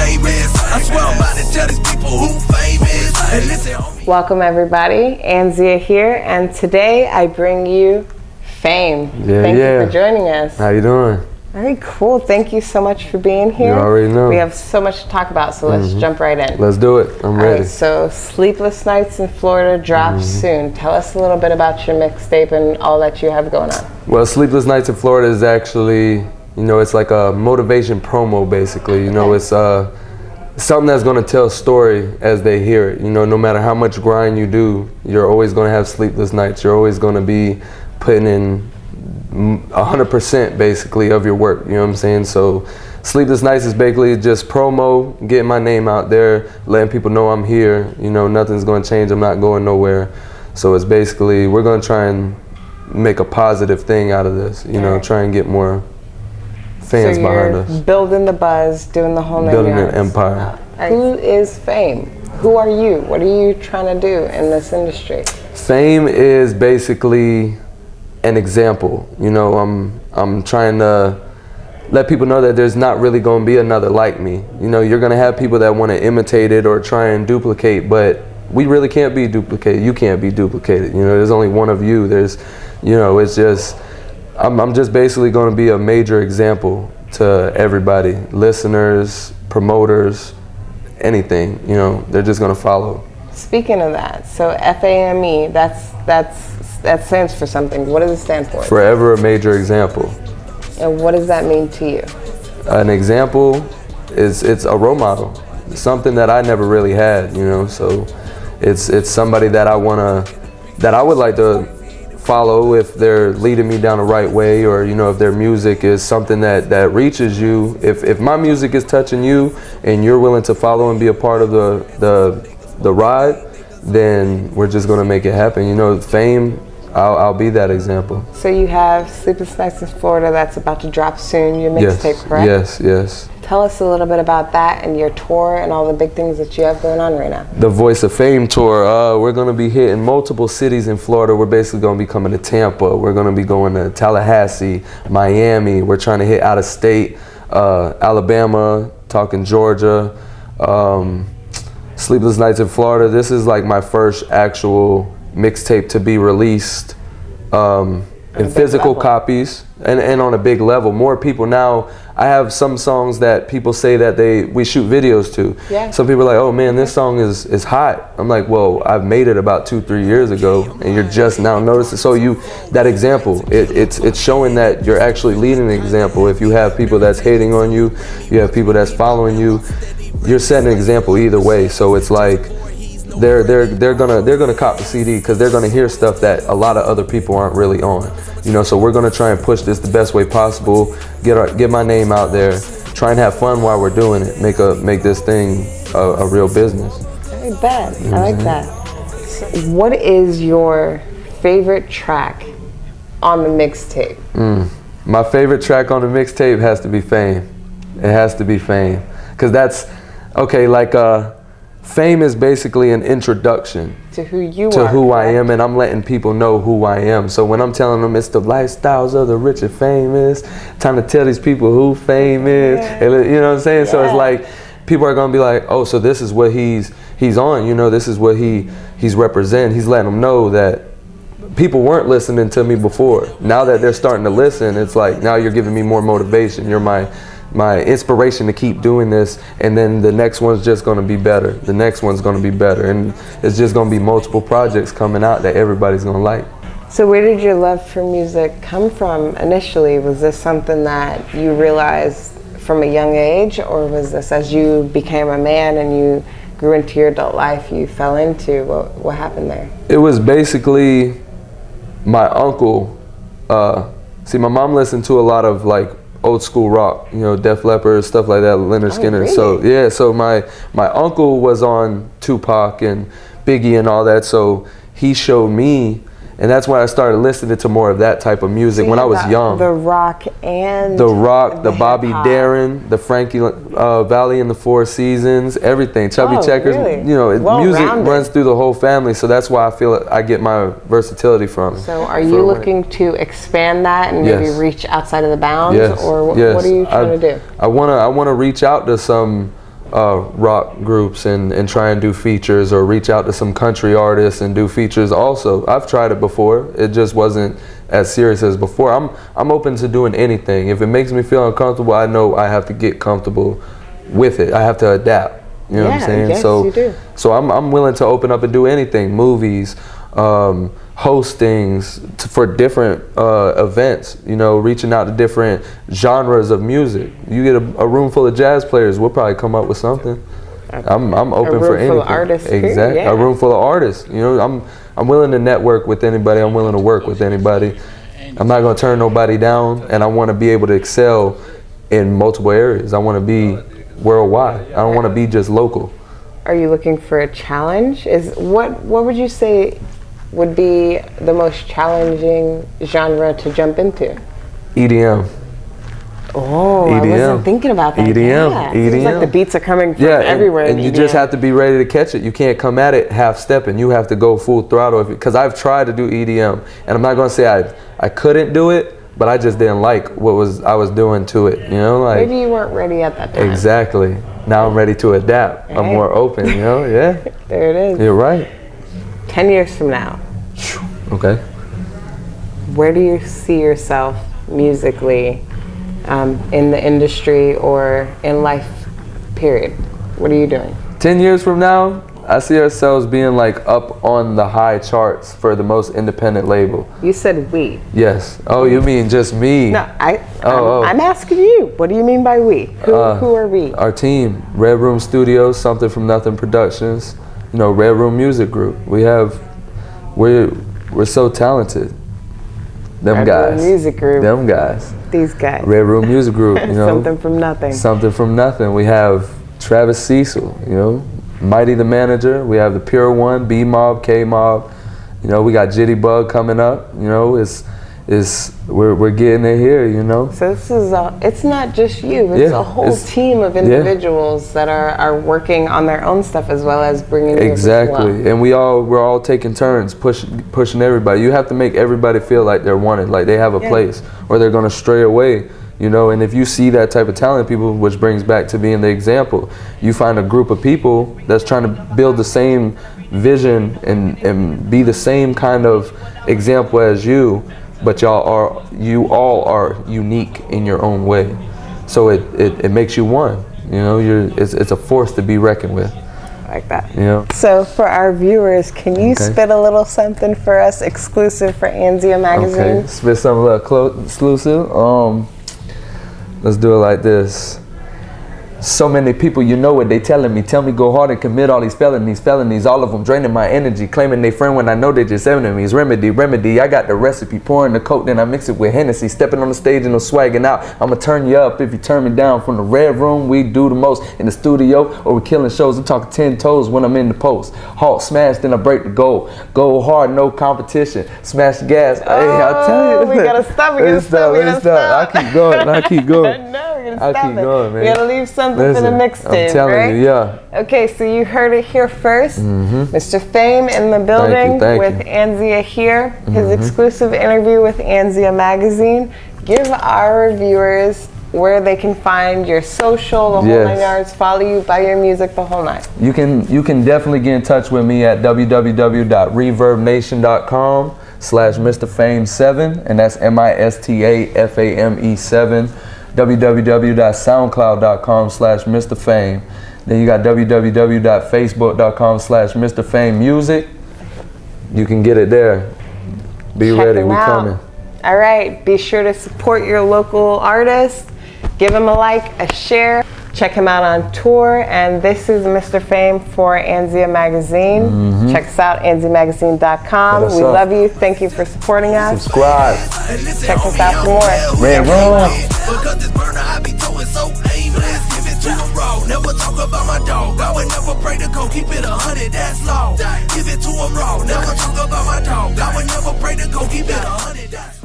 famous. I swear I'm about to tell these people who famous. Hey, listen, homie. Welcome everybody, Anzzia here, and today I bring you Fame. Thank you for joining us. How you doing? Very cool. Thank you so much for being here. You already know. We have so much to talk about, so let's jump right in. Let's do it. I'm ready. All right, so Sleepless Nights in Florida drops soon. Tell us a little bit about your mixtape and all that you have going on. Well, Sleepless Nights in Florida is actually, it's like a motivation promo, basically. It's something that's going to tell a story as they hear it. No matter how much grind you do, you're always going to have sleepless nights. You're always going to be putting in 100% basically of your work, you know what I'm saying? So Sleepless Nights is basically just promo, getting my name out there, letting people know I'm here, nothing's going to change, I'm not going nowhere. So it's basically, we're going to try and make a positive thing out of this, try and get more fans behind us. Building the buzz, doing the whole name. Building an empire. Who is Fame? Who are you? What are you trying to do in this industry? Fame is basically an example. I'm trying to let people know that there's not really going to be another like me. You're going to have people that want to imitate it or try and duplicate, but we really can't be duplicated. You can't be duplicated. There's only one of you. It's just, I'm just basically going to be a major example to everybody, listeners, promoters, anything. They're just going to follow. Speaking of that, so FAME, that stands for something. What does it stand for? Forever a major example. And what does that mean to you? An example it's a role model. It's something that I never really had, so it's somebody that I would like to follow if they're leading me down the right way, or if their music is something that reaches you. If my music is touching you and you're willing to follow and be a part of the ride, then we're just gonna make it happen. Fame, I'll be that example. So you have Sleepless Nights in Florida that's about to drop soon, your mixtape, correct? Yes. Tell us a little bit about that and your tour and all the big things that you have going on right now. The Voice of Fame tour, we're gonna be hitting multiple cities in Florida. We're basically gonna be coming to Tampa. We're gonna be going to Tallahassee, Miami. We're trying to hit out of state, Alabama, talking Georgia. Sleepless Nights in Florida. This is like my first actual mixtape to be released in physical copies and on a big level. More people now. I have some songs that people say that we shoot videos to. Yeah. Some people are like, oh man, this song is hot. I'm like, well, I've made it about 2-3 years ago, and you're just now noticing. So that example, it's showing that you're actually leading an example. If you have people that's hating on you, you have people that's following you, you're setting an example either way. So it's like they're gonna cop the CD because they're gonna hear stuff that a lot of other people aren't really on. So we're gonna try and push this the best way possible. Get my name out there. Try and have fun while we're doing it. Make this thing a real business. Very bad. I like that. So what is your favorite track on the mixtape? My favorite track on the mixtape has to be Fame. It has to be Fame. Because that's, Fame is basically an introduction to who you are. To who I am, and I'm letting people know who I am. So when I'm telling them it's the lifestyles of the rich and famous, time to tell these people who Fame is. You know what I'm saying? Yeah. So it's like, people are gonna be like, oh, so this is what he's on, this is what he's representing. He's letting them know that people weren't listening to me before. Now that they're starting to listen, it's like, now you're giving me more motivation. You're my inspiration to keep doing this, and then the next one's just going to be better. The next one's going to be better, and it's just going to be multiple projects coming out that everybody's going to like. So where did your love for music come from initially? Was this something that you realized from a young age, or was this as you became a man and you grew into your adult life you fell into? What happened there? It was basically my uncle. See, my mom listened to a lot of old school rock, Def Leppard, stuff like that, Leonard Skinner. Really? So my uncle was on Tupac and Biggie and all that, so he showed me, and that's when I started listening to more of that type of music when I was young. The rock and the Bobby Darin, the Frankie Valli and the Four Seasons, everything. Chubby Checkers, really? Music runs through the whole family, so that's why I feel I get my versatility from. So are you looking to expand that and maybe reach outside of the bounds, or what are you trying to do? I want to reach out to some rock groups and try and do features, or reach out to some country artists and do features also. I've tried it before. It just wasn't as serious as before. I'm open to doing anything. If it makes me feel uncomfortable, I know I have to get comfortable with it. I have to adapt. You know what I'm saying? Yes, so you do. So I'm willing to open up and do anything. Movies, hostings for different events, you know, reaching out to different genres of music. You get a room full of jazz players, we'll probably come up with something. I'm open for anything. A room full of artists, exactly. Yeah. A room full of artists. You know, I'm willing to network with anybody. I'm willing to work with anybody. I'm not gonna turn nobody down, and I want to be able to excel in multiple areas. I want to be worldwide. I don't want to be just local. Are you looking for a challenge? What would you say would be the most challenging genre to jump into? EDM. Oh, EDM. I wasn't thinking about that. EDM. Yeah. EDM. Seems like the beats are coming from everywhere. And you just have to be ready to catch it. You can't come at it half-stepping. You have to go full throttle. Because I've tried to do EDM, and I'm not going to say I couldn't do it, but I just didn't like what I was doing to it. You know, like maybe you weren't ready at that time. Exactly. Now I'm ready to adapt. Right. I'm more open. You know, yeah. There it is. You're right. 10 years from now. Okay. Where do you see yourself musically, in the industry or in life, period? What are you doing? 10 years from now, I see ourselves being like up on the high charts for the most independent label. You said we. Yes. Oh, you mean just me? No, I'm asking you. What do you mean by we? Who are we? Our team, Red Room Studios, Something From Nothing Productions, you know, Red Room Music Group. We're so talented. Them Red guys. Room Music Group. Them guys. These guys. Red Room Music Group, you know. Something From Nothing. Something From Nothing. We have Travis Cecil, you know, Mighty the Manager. We have the Pure One, B Mob, K Mob. You know, we got Jitty Bug coming up. You know, we're getting it here. You know. So this is it's not just you. It's a whole team of individuals that are working on their own stuff as well as bringing you exactly. And we're all taking turns pushing everybody. You have to make everybody feel like they're wanted, like they have a place, or they're gonna stray away. You know, and if you see that type of talent, people, which brings back to being the example, you find a group of people that's trying to build the same vision and be the same kind of example as you, but you all are unique in your own way. So it makes you one. You know, it's a force to be reckoned with. Like that. You know? So for our viewers, can you spit a little something for us, exclusive for Anzzia Magazine? Okay, spit something a little exclusive. Let's do it like this. So many people, you know what they telling me. Tell me go hard and commit all these felonies, all of them draining my energy, claiming they friend when I know they just enemies. Remedy, I got the recipe, pouring the coke, then I mix it with Hennessy. Stepping on the stage and I'm swagging out. I'ma turn you up if you turn me down. From the Red Room, we do the most. In the studio, or we killing shows, I'm talking 10 toes when I'm in the post. Halt, smash, then I break the goal. Go hard, no competition. Smash the gas. Hey, I'll tell you. We gotta stop. I keep going. No, we're gonna stop. I keep going, man. We gotta leave something for the mixtape, I'm telling right? you, yeah. Okay, so you heard it here first. Mr. Fame in the building with Anzzia here. His exclusive interview with Anzzia Magazine. Give our viewers where they can find your social, the whole 9 yards, follow you, buy your music, the whole nine. You can definitely get in touch with me at www.reverbnation.com/Mr. Fame 7, and that's MISTAFAME7. www.soundcloud.com/Mr. Fame. Then you got www.facebook.com/Mr. Fame Music. You can get it there. Be ready, we coming. All right, be sure to support your local artists. Give him a like, a share. Check him out on tour. And this is Mr. Fame for Anzzia Magazine. Check us out, AndziaMagazine.com. We love you. Thank you for supporting us. Subscribe. Check us out for more. Red Room. Because this burner I be throwing so aimless. Give it to him raw. Never talk about my dog. I would never break the code. Keep it 100, that's law. Give it to him raw. Never talk about my dog. I would never break the code. Keep it 100, that's